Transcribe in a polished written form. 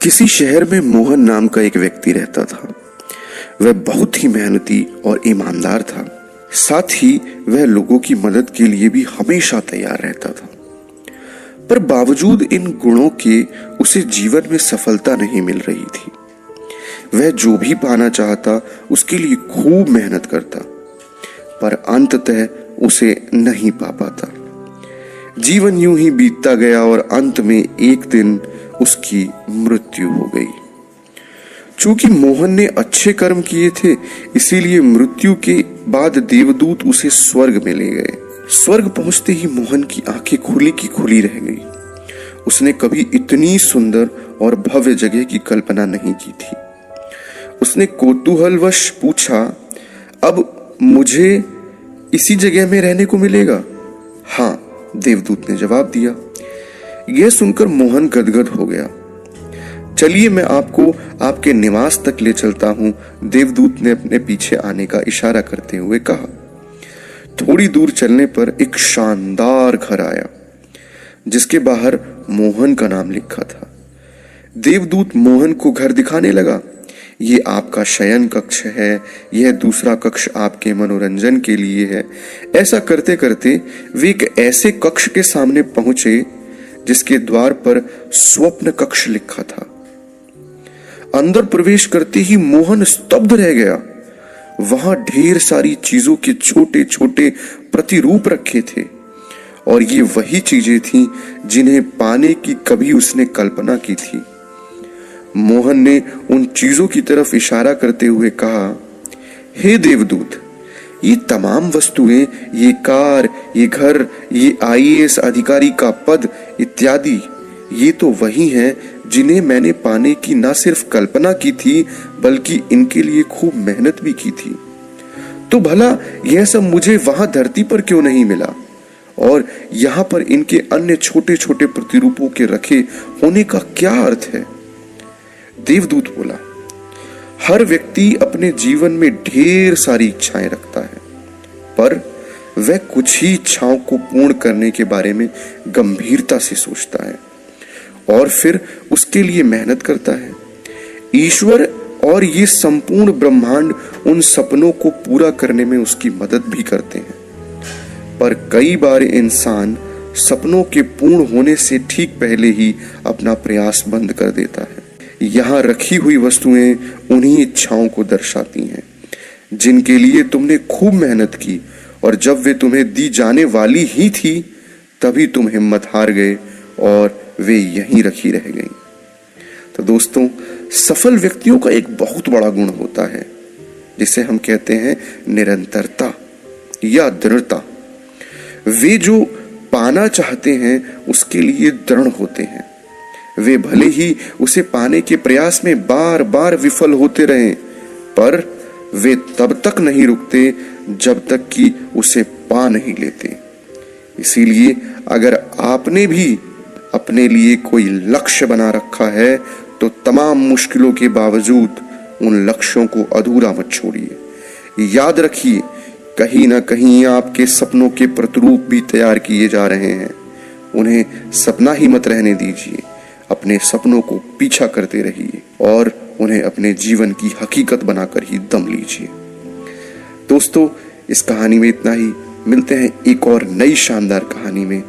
किसी शहर में मोहन नाम का एक व्यक्ति रहता था। वह बहुत ही मेहनती और ईमानदार था। साथ ही वह लोगों की मदद के लिए भी हमेशा तैयार रहता था। पर बावजूद इन गुणों के उसे जीवन में सफलता नहीं मिल रही थी। वह जो भी पाना चाहता उसके लिए खूब मेहनत करता, पर अंततः उसे नहीं पा पाता। जीवन यूं ही बीतता गया और अंत में एक दिन उसकी मृत्यु हो गई। चूंकि मोहन ने अच्छे कर्म किए थे, इसीलिए मृत्यु के बाद देवदूत उसे स्वर्ग में ले गए। स्वर्ग पहुंचते ही मोहन की आंखें खुली की खुली रह गई। उसने कभी इतनी सुंदर और भव्य जगह की कल्पना नहीं की थी। उसने कौतूहलवश पूछा, अब मुझे इसी जगह में रहने को मिलेगा? हाँ, देवदूत ने जवाब दिया। यह सुनकर मोहन गदगद हो गया। चलिए मैं आपको आपके निवास तक ले चलता हूं, देवदूत ने अपने पीछे आने का इशारा करते हुए कहा। थोड़ी दूर चलने पर एक शानदार घर आया, जिसके बाहर मोहन का नाम लिखा था। देवदूत मोहन को घर दिखाने लगा। ये आपका शयन कक्ष है, यह दूसरा कक्ष आपके मनोरंजन के लिए है। ऐसा करते करते वे एक ऐसे कक्ष के सामने पहुंचे जिसके द्वार पर स्वप्न कक्ष लिखा था। अंदर प्रवेश करते ही मोहन स्तब्ध रह गया। वहां ढेर सारी चीजों के छोटे छोटे प्रतिरूप रखे थे, और ये वही चीजें थीं जिन्हें पाने की कभी उसने कल्पना की थी। मोहन ने उन चीजों की तरफ इशारा करते हुए कहा, हे देवदूत, ये तमाम वस्तुएं, ये कार, ये घर, ये आईएएस अधिकारी का पद इत्यादि, ये तो वही हैं जिन्हें मैंने पाने की न सिर्फ कल्पना की थी, बल्कि इनके लिए खूब मेहनत भी की थी। तो भला यह सब मुझे वहां धरती पर क्यों नहीं मिला? और यहां पर इनके अन्य छोटे छोटे प्रतिरूपों के रखे होने का क्या अर्थ है? देवदूत बोला, हर व्यक्ति अपने जीवन में ढेर सारी इच्छाएं रखता है, पर वह कुछ ही इच्छाओं को पूर्ण करने के बारे में गंभीरता से सोचता है और फिर उसके लिए मेहनत करता है। ईश्वर और ये संपूर्ण ब्रह्मांड उन सपनों को पूरा करने में उसकी मदद भी करते हैं, पर कई बार इंसान सपनों के पूर्ण होने से ठीक पहले ही अपना प्रयास बंद कर देता है। यहाँ रखी हुई वस्तुएं उन्हीं इच्छाओं को दर्शाती हैं जिनके लिए तुमने खूब मेहनत की, और जब वे तुम्हें दी जाने वाली ही थी तभी तुम हिम्मत हार गए और वे यहीं रखी रह गईं। तो दोस्तों, सफल व्यक्तियों का एक बहुत बड़ा गुण होता है जिसे हम कहते हैं निरंतरता या दृढ़ता। वे जो पाना चाहते हैं उसके लिए दृढ़ होते हैं। वे भले ही उसे पाने के प्रयास में बार बार विफल होते रहें, पर वे तब तक नहीं रुकते जब तक कि उसे पा नहीं लेते। इसीलिए अगर आपने भी अपने लिए कोई लक्ष्य बना रखा है, तो तमाम मुश्किलों के बावजूद उन लक्ष्यों को अधूरा मत छोड़िए। याद रखिए, कहीं ना कहीं आपके सपनों के प्रतिरूप भी तैयार किए जा रहे हैं। उन्हें सपना ही मत रहने दीजिए। अपने सपनों को पीछा करते रहिए और उन्हें अपने जीवन की हकीकत बनाकर ही दम लीजिए। दोस्तों, इस कहानी में इतना ही। मिलते हैं एक और नई शानदार कहानी में।